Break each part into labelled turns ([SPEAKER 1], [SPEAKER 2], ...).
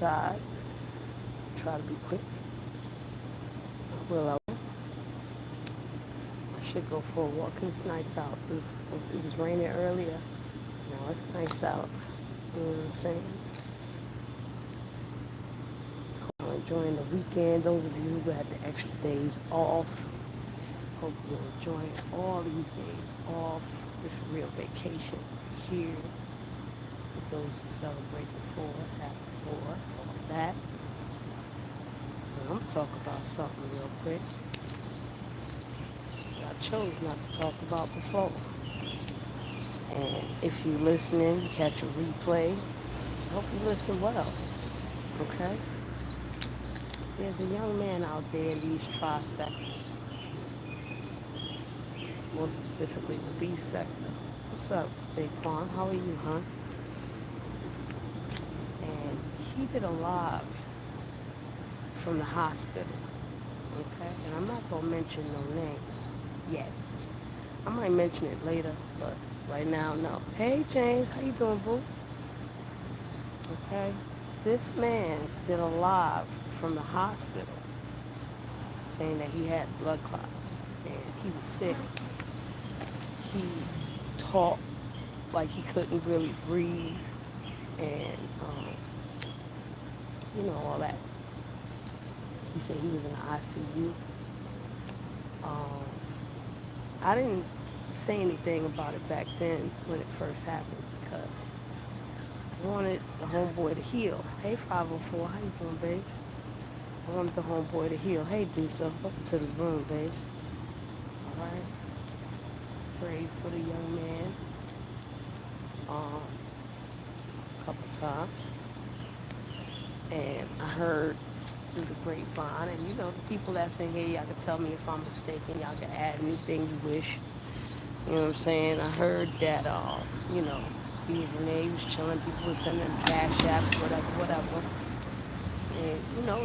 [SPEAKER 1] outside. Try to be quick. I should go for a walk. It's nice out. It was raining earlier. Now it's nice out. You know what I'm saying? Enjoying the weekend. Those of you who had the extra days off, hope you're enjoying all these days off. This real vacation here. For those who celebrate the 4th, happy 4th, all that. But I'm going to talk about something real quick that I chose not to talk about before. And if you're listening, you catch a replay. I hope you listen well. Okay? There's a young man out there in these tri-sectors, more specifically the beef sector. What's up, Big Quan? How are you, huh? And he did a live from the hospital, okay? And I'm not going to mention no name yet. I might mention it later, but right now, no. Hey, James, how you doing, boo? Okay? This man did a live from the hospital saying that he had blood clots and he was sick. He talked like he couldn't really breathe and, all that. He said he was in the ICU. I didn't say anything about it back then when it first happened because I wanted the homeboy to heal. Hey, 504, how you doing, babes? I wanted the homeboy to heal. Hey, Dusa, welcome to the room, babes. All right. Prayed for the young man a couple times. And I heard through the grapevine, and the people that's in here, y'all can tell me if I'm mistaken. Y'all can add anything you wish. You know what I'm saying? I heard that, he was in there, he was chilling, people were sending him cashaps, whatever. And,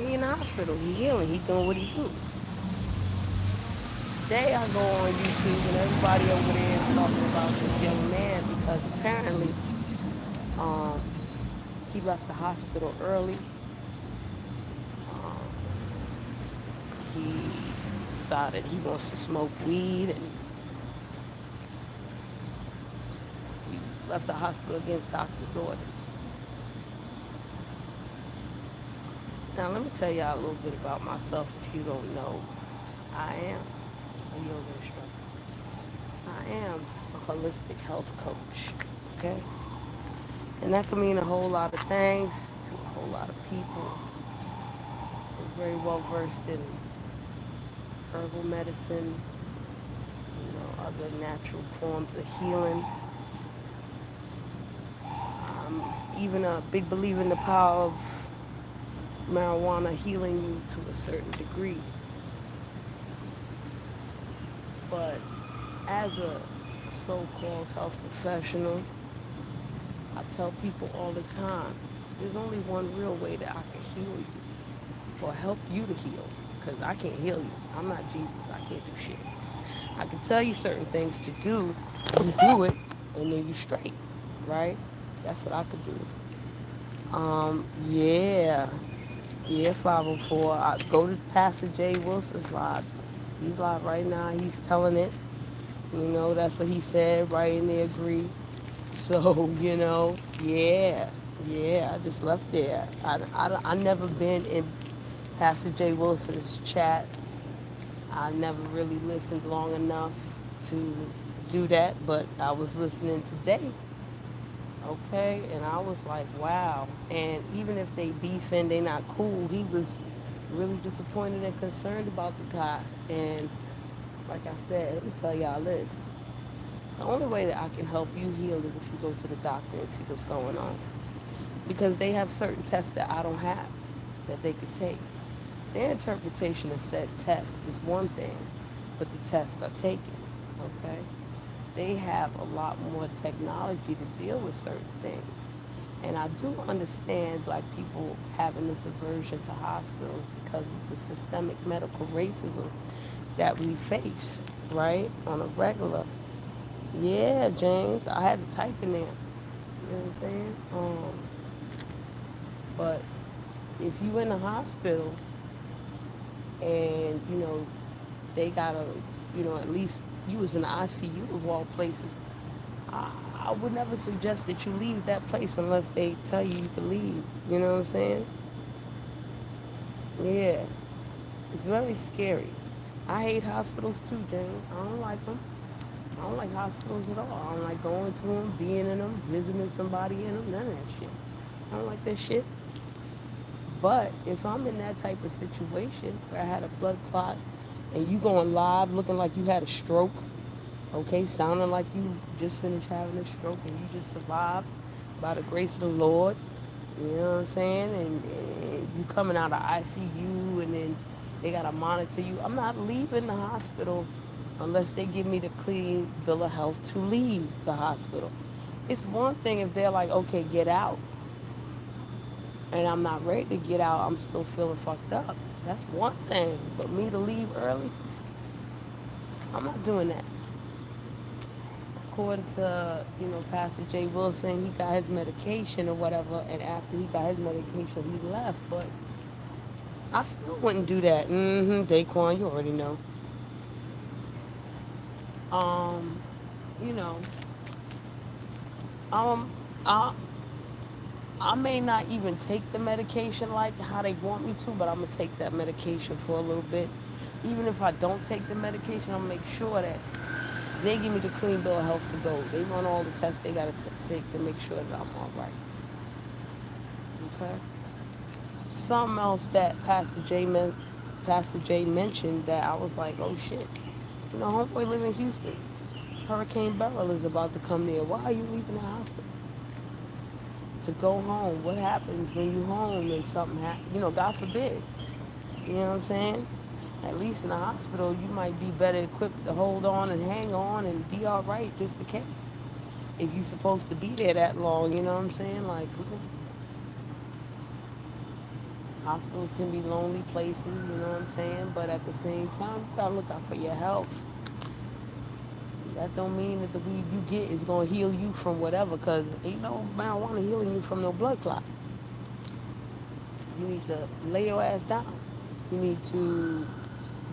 [SPEAKER 1] he in the hospital, he healing, he doing what he do. Today I go on YouTube and everybody over there is talking about this young man because apparently he left the hospital early. He decided he wants to smoke weed and he left the hospital against doctor's orders. Now let me tell y'all a little bit about myself if you don't know. I am a yoga instructor. I am a holistic health coach. Okay? And that can mean a whole lot of things to a whole lot of people. I'm very well versed in herbal medicine, other natural forms of healing. I'm even a big believer in the power of marijuana healing you to a certain degree. But as a so-called health professional, I tell people all the time, there's only one real way that I can heal you or help you to heal. Because I can't heal you. I'm not Jesus. I can't do shit. I can tell you certain things to do. You do it, and then you straight, right? That's what I could do. Yeah. Yeah, 504. I go to Pastor Jay Wilson's live. He's live right now. He's telling it. That's what he said, right in there, agree. So, yeah. Yeah, I just left there. I never been in Pastor Jay Wilson's chat. I never really listened long enough to do that, but I was listening today, okay? And I was like, wow. And even if they beefing, they not cool, he was really disappointed and concerned about the guy. And like I said, let me tell y'all this. The only way that I can help you heal is if you go to the doctor and see what's going on. Because they have certain tests that I don't have that they could take. Their interpretation of said test is one thing, but the tests are taken, okay? They have a lot more technology to deal with certain things. And I do understand black people having this aversion to hospitals because of the systemic medical racism that we face, right, on a regular. Yeah, James, I had to type in there. You know what I'm saying? But If you in the hospital and they gotta, at least you was in the ICU of all places. I would never suggest that you leave that place unless they tell you you can leave. You know what I'm saying? Yeah, it's very scary. I hate hospitals too, James. I don't like them. I don't like hospitals at all. I don't like going to them, being in them, visiting somebody in them, none of that shit. I don't like that shit. But if I'm in that type of situation where I had a blood clot and you going live looking like you had a stroke, okay, sounding like you just finished having a stroke and you just survived by the grace of the Lord, you know what I'm saying? And you coming out of ICU and then they got to monitor you. I'm not leaving the hospital unless they give me the clean bill of health to leave the hospital. It's one thing if they're like, okay, get out, and I'm not ready to get out, I'm still feeling fucked up. That's one thing. But me to leave early, I'm not doing that. According to, Pastor Jay Wilson, he got his medication or whatever, and after he got his medication, he left. But I still wouldn't do that. Daquan, you already know. Um, you know, um, I, I may not even take the medication like how they want me to, but I'm gonna take that medication for a little bit. Even if I don't take the medication, I'm gonna make sure that they give me the clean bill of health to go. They run all the tests they gotta take to make sure that I'm all right. Okay. Something else that Pastor J mentioned that I was like, oh shit. Homeboy live in Houston. Hurricane Beryl is about to come there. Why are you leaving the hospital? To go home. What happens when you home and something happens? God forbid. You know what I'm saying? At least in the hospital, you might be better equipped to hold on and hang on and be all right just in case. If you're supposed to be there that long, you know what I'm saying? Like, hospitals can be lonely places, you know what I'm saying? But at the same time, you gotta look out for your health. That don't mean that the weed you get is gonna heal you from whatever, cause ain't no marijuana healing you from no blood clot. You need to lay your ass down. You need to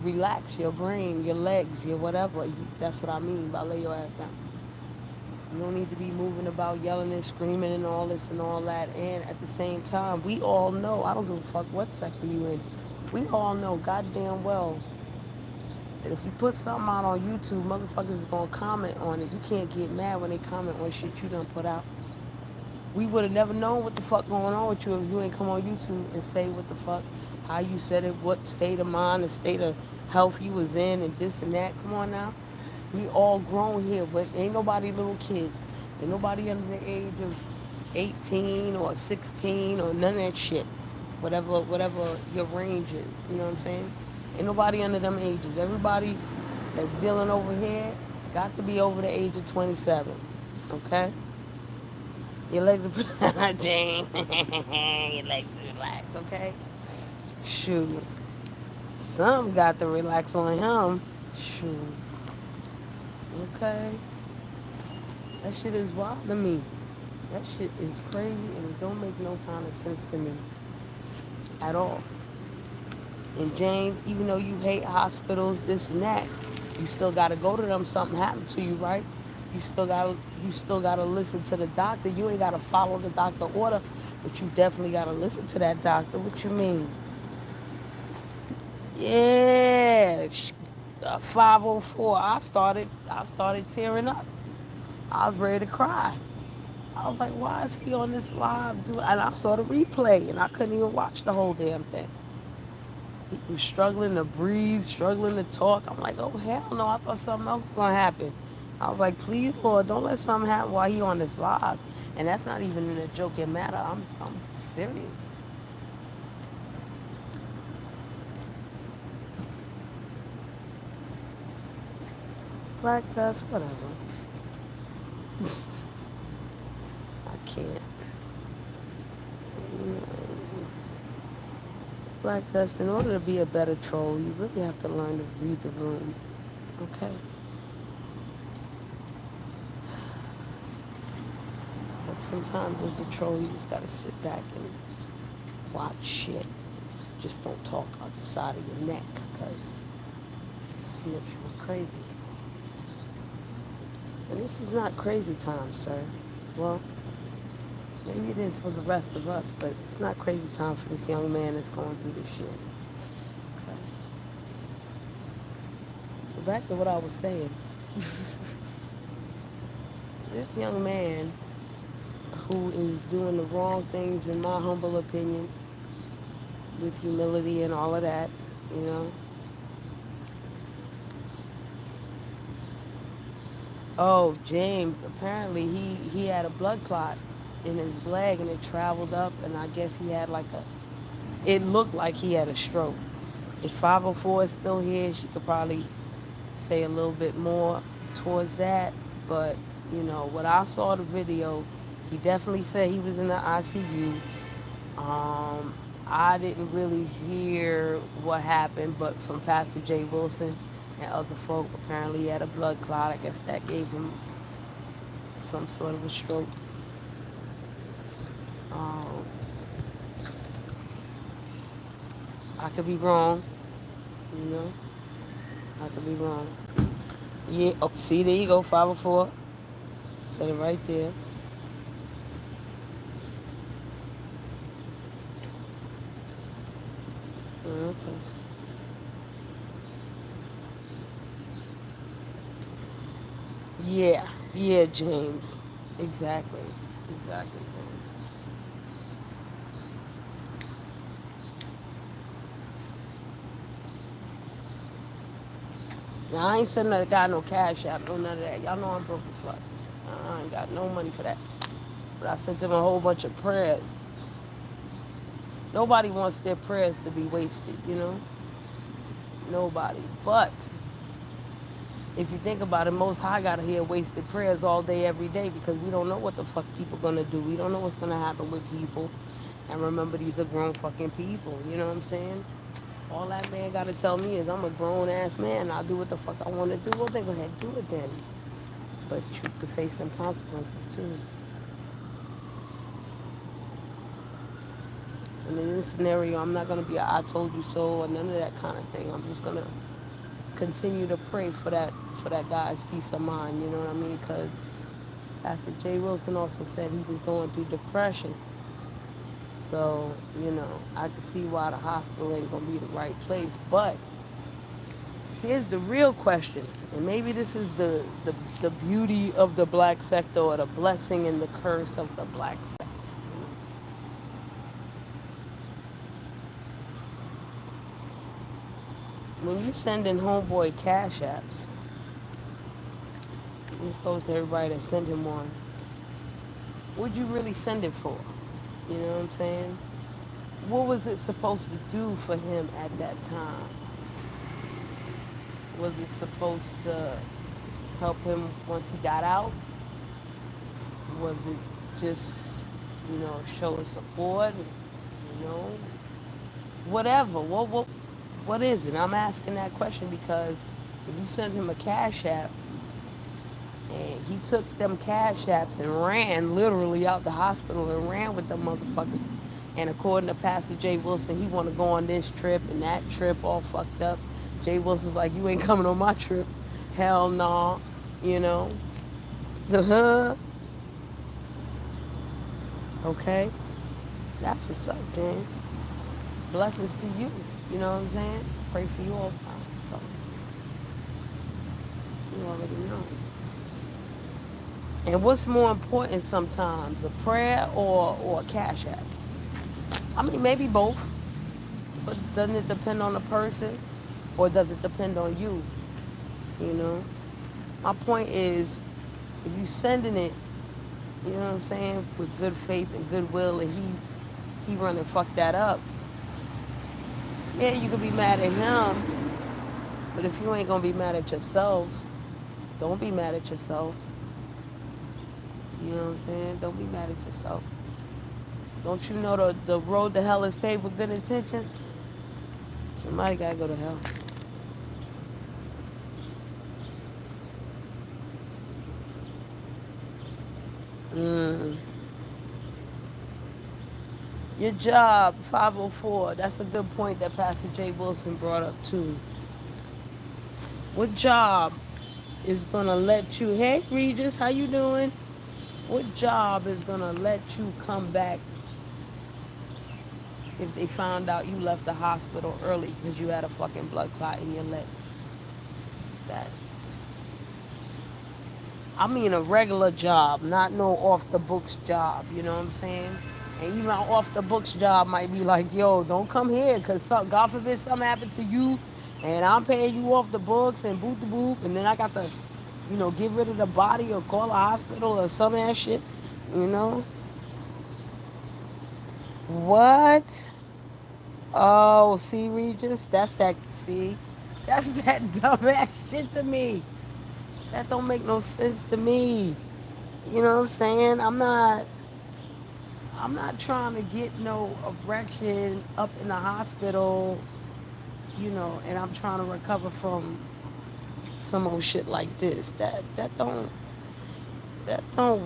[SPEAKER 1] relax your brain, your legs, your whatever. That's what I mean by lay your ass down. You don't need to be moving about, yelling and screaming and all this and all that. And at the same time, we all know, I don't give a fuck what sector you in, we all know goddamn well that if you put something out on YouTube, motherfuckers is going to comment on it. You can't get mad when they comment on shit you done put out. We would have never known what the fuck going on with you if you ain't come on YouTube and say what the fuck, how you said it, what state of mind and state of health you was in and this and that. Come on now. We all grown here, but ain't nobody little kids. Ain't nobody under the age of 18 or 16 or none of that shit. Whatever your range is. You know what I'm saying? Ain't nobody under them ages. Everybody that's dealing over here got to be over the age of 27. Okay? Your legs are Jane. Your legs relax, okay? Shoot. Some got to relax on him. Shoot. Okay? That shit is wild to me. That shit is crazy and it don't make no kind of sense to me. At all. And James, even though you hate hospitals, this and that, you still gotta go to them. Something happened to you, right? You still gotta listen to the doctor. You ain't gotta follow the doctor order, but you definitely gotta listen to that doctor. What you mean? Yeah, 504. I started tearing up. I was ready to cry. I was like, why is he on this live? Dude? And I saw the replay, and I couldn't even watch the whole damn thing. He was struggling to breathe, struggling to talk. I'm like, oh, hell no. I thought something else was going to happen. I was like, please, Lord, don't let something happen while he on this live. And that's not even in a joking matter. I'm serious. Black dust, whatever. I can't. Black dust, in order to be a better troll, you really have to learn to read the room. Okay? But sometimes as a troll, you just gotta sit back and plot shit. Just don't talk out the side of your neck, because snitch was crazy. And this is not crazy time, sir. Well, maybe it is for the rest of us, but it's not crazy time for this young man that's going through this shit. Okay. So back to what I was saying. This young man who is doing the wrong things, in my humble opinion, with humility and all of that, you know. Oh, James, apparently he had a blood clot in his leg and it traveled up, and I guess he had like a, it looked like he had a stroke. If 504 is still here, she could probably say a little bit more towards that. But, you know, when I saw the video, he definitely said he was in the ICU. I didn't really hear what happened, but from Pastor Jay Wilson and other folk, apparently he had a blood clot. I guess that gave him some sort of a stroke. Um, I could be wrong, you know. I could be wrong. Yeah, oh, see, there you go, 504. Said it right there. Okay. Yeah, yeah, James. Exactly. Exactly, James. Now, I ain't sending that guy no cash app, no none of that. Y'all know I'm broke as fuck. I ain't got no money for that. But I sent them a whole bunch of prayers. Nobody wants their prayers to be wasted, you know? Nobody. But if you think about it, Most High got to hear wasted prayers all day, every day, because we don't know what the fuck people gonna do. We don't know what's gonna happen with people. And remember, these are grown fucking people. You know what I'm saying? All that man got to tell me is I'm a grown ass man. I'll do what the fuck I want to do. Well, then go ahead and do it then. But you could face some consequences too. And in this scenario, I'm not gonna be a I told you so or none of that kind of thing. I'm just gonna continue to pray for that guy's peace of mind. You know what I mean? Because Pastor Jay Wilson also said he was going through depression. So, you know, I can see why the hospital ain't gonna be the right place. But here's the real question, and maybe this is the beauty of the black sector, or the blessing and the curse of the black sector. When you send in homeboy cash apps, this goes to everybody that sent him one, what'd you really send it for? You know what I'm saying? What was it supposed to do for him at that time? Was it supposed to help him once he got out? Was it just, you know, show his support? You know, whatever. What is it? I'm asking that question because if you send him a cash app and he took them cash apps and ran literally out the hospital and ran with them motherfuckers. And according to Pastor Jay Wilson, he want to go on this trip and that trip all fucked up. Jay Wilson's like, you ain't coming on my trip. Hell no. Nah. You know? The okay? That's what's up, James. Blessings to you. You know what I'm saying? Pray for you all the time. So, you already know. And what's more important sometimes, a prayer or a cash app? I mean, maybe both. But doesn't it depend on the person? Or does it depend on you? You know? My point is, if you sending it, you know what I'm saying, with good faith and goodwill, and he run and fuck that up, yeah, you could be mad at him, but if you ain't gonna be mad at yourself, don't be mad at yourself. You know what I'm saying? Don't be mad at yourself. Don't you know the road to hell is paved with good intentions? Somebody gotta go to hell. Your job, 504. That's a good point that Pastor Jay Wilson brought up too. What job is gonna let you? Hey, Regis, how you doing? What job is gonna let you come back if they found out you left the hospital early because you had a fucking blood clot in your leg? That I mean a regular job, not no off the books job. You know what I'm saying? And even an off the books job might be like, yo, don't come here because God forbid something happened to you, and I'm paying you off the books and boot the boop, and then I got to, get rid of the body or call a hospital or some ass shit. You know what? Oh, see, Regis, that's that. See, that's that dumbass shit to me. That don't make no sense to me. You know what I'm saying? I'm not trying to get no erection up in the hospital, and I'm trying to recover from some old shit like this. That don't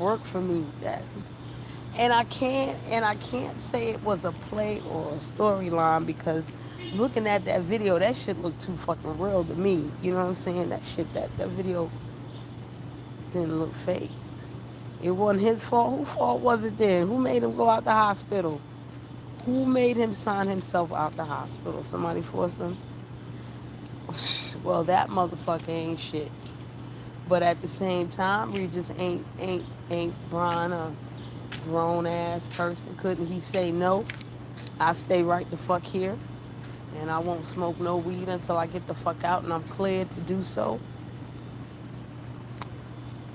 [SPEAKER 1] work for me. And I can't say it was a play or a storyline because looking at that video, that shit looked too fucking real to me. You know what I'm saying? That video didn't look fake. It wasn't his fault. Whose fault was it then? Who made him go out the hospital? Who made him sign himself out the hospital? Somebody forced him? Well, that motherfucker ain't shit. But at the same time, we just ain't Brian a grown ass person. Couldn't he say no? I stay right the fuck here, and I won't smoke no weed until I get the fuck out and I'm cleared to do so.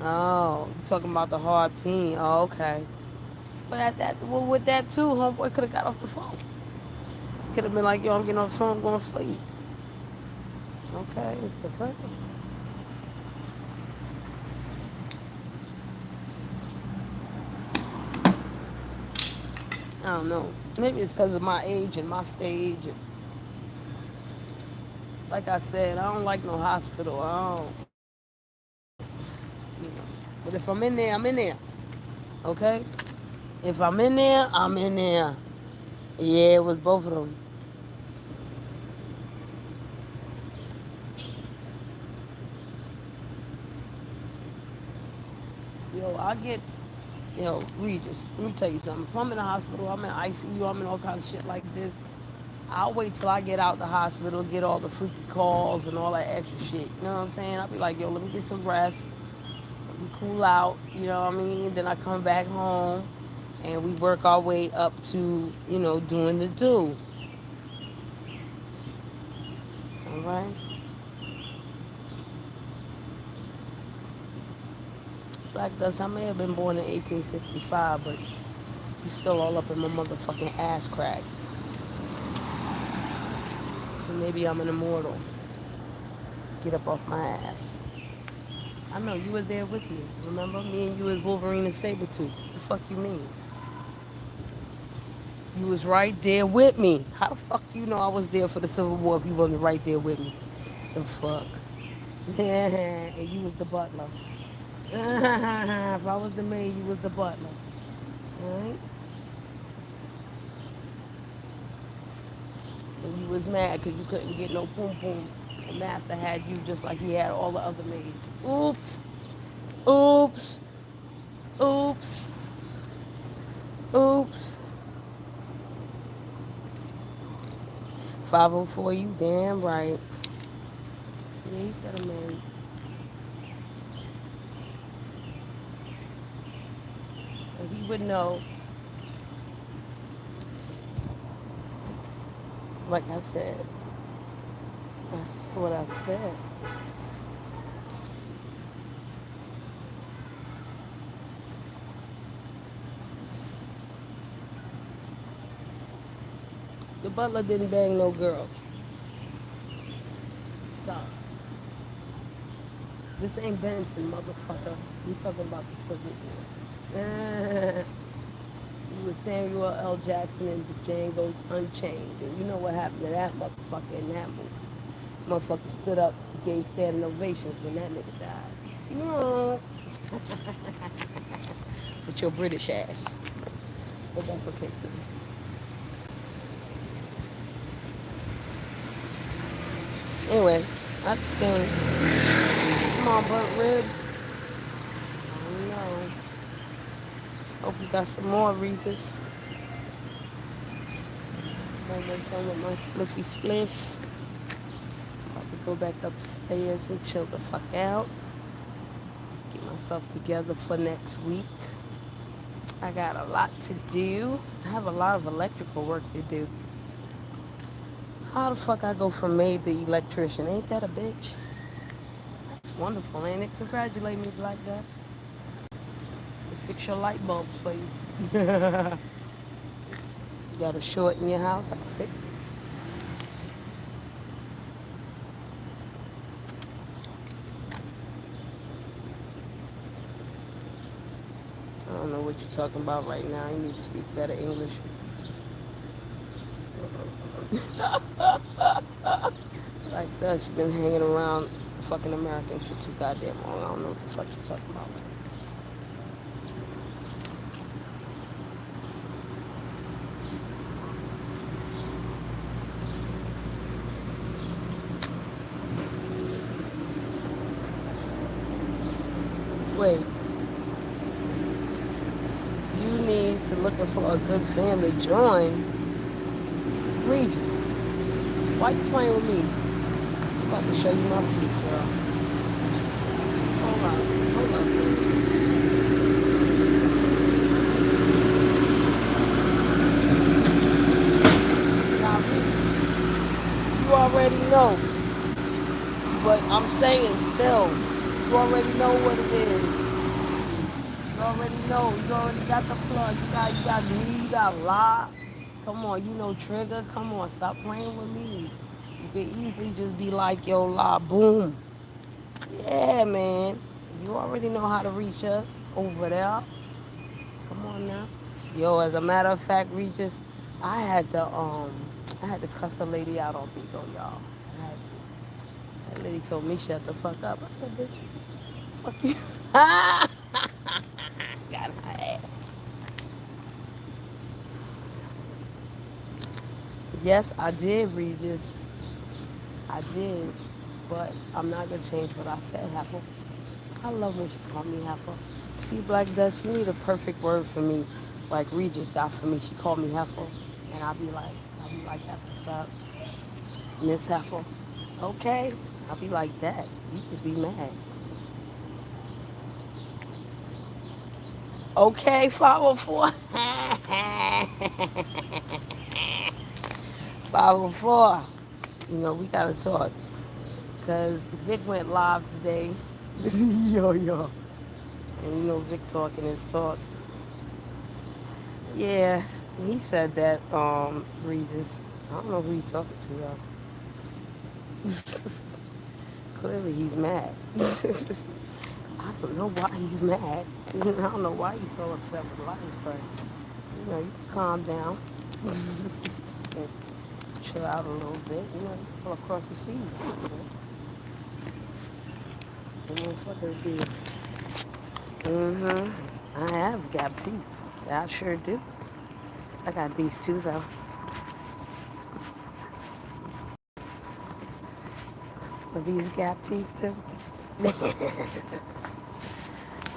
[SPEAKER 1] Oh, you talking about the hard peen? Oh, okay. But with that too, homeboy could have got off the phone. Could have been like, yo, I'm getting off the phone, I'm going to sleep. Okay, the fuck? I don't know. Maybe it's because of my age and my stage. And like I said, I don't like no hospital. I don't, you know. But if I'm in there, I'm in there. Okay? If I'm in there, I'm in there. Yeah, it was both of them. Yo, Regis, let me tell you something. If I'm in the hospital, I'm in ICU, I'm in all kinds of shit like this, I'll wait till I get out the hospital, get all the freaky calls and all that extra shit. You know what I'm saying? I'll be like, yo, let me get some rest. Let me cool out. You know what I mean? Then I come back home and we work our way up to, doing the do. All right? Black Dust, I may have been born in 1865, but you still all up in my motherfucking ass crack. So maybe I'm an immortal. Get up off my ass. I know you were there with me. Remember? Me and you was Wolverine and Sabretooth. The fuck you mean? You was right there with me. How the fuck you know I was there for the Civil War if you wasn't right there with me? The fuck? And you was the butler. If I was the maid, you was the butler. Alright? And you was mad because you couldn't get no poom poom. The master had you just like he had all the other maids. Oops. Oops. Oops. Oops. 504, you damn right. Yeah, he said a man. And he would know, like I said, that's what I said. The butler didn't bang no girls. So, this ain't Benson, motherfucker. We talking about the Civil War. You was Samuel L. Jackson and the Django Unchained. And you know what happened to that motherfucker in that movie. Motherfucker stood up, gave standing ovations when that nigga died. No. With your British ass. But that's okay too. Anyway, that's the thing. Come on, burnt ribs. I don't know. Hope you got some more Reapers. Almost done with my spliffy spliff. About to go back upstairs and chill the fuck out. Get myself together for next week. I got a lot to do. I have a lot of electrical work to do. How the fuck I go from maid to electrician? Ain't that a bitch? That's wonderful, ain't it? Congratulate me, Black Guy. Fix your light bulbs for you. You got a short in your house, I can fix it. I don't know what you're talking about right now. You need to speak better English. Like that, you've been hanging around fucking Americans for too goddamn long. I don't know what the fuck you're talking about. Wait, you need to looking for a good family. Join Regis. Why you playing with me? I'm about to show you my feet, girl. Hold on, hold on. Now, you already know, but I'm saying still, you already know what it is. You already know. You already got the plug. You got me. You got lock. Come on, you know trigger. Come on, stop playing with me. You could easily just be like, yo, la, boom. Yeah, man. You already know how to reach us over there. Come on now. Yo, as a matter of fact, Regis, I had to I had to cuss a lady out on Bigo, y'all. I had to. That lady told me shut the fuck up. I said, bitch, fuck you. Got her ass. Yes, I did, Regis. I did. But I'm not gonna change what I said, Heifer. I love when she called me Heifer. See, Black Dust, you need a perfect word for me, like Regis got for me. She called me Heifer, and I'll be like, that's what's up, Miss Heifer. Okay, I'll be like that. You just be mad. Okay, 504. 504. You know, we gotta talk. Because Vic went live today. Yo, yo. And you know Vic talking his talk. Yeah, he said that, Regis. I don't know who he's talking to, y'all. Clearly he's mad. I don't know why he's mad. I don't know why he's so upset with life, but you know, you can calm down. And chill out a little bit, you know, all across the seas. You know? And motherfuckers do. Mm-hmm. I have gap teeth. I sure do. I got these too, though. Are these gap teeth too?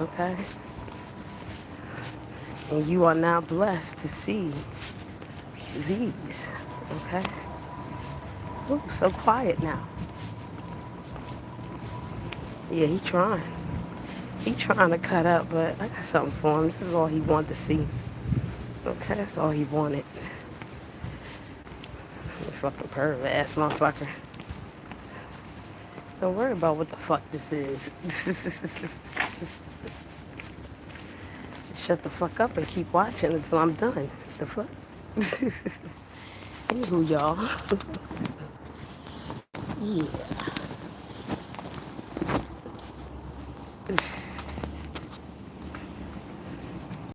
[SPEAKER 1] Okay. And you are now blessed to see these. Okay. Ooh, so quiet now. Yeah, he trying. He trying to cut up, but I got something for him. This is all he wanted to see. Okay, that's all he wanted. You fucking pervert ass motherfucker. Don't worry about what the fuck this is. Shut the fuck up and keep watching until I'm done. The fuck? Anywho, y'all. Yeah.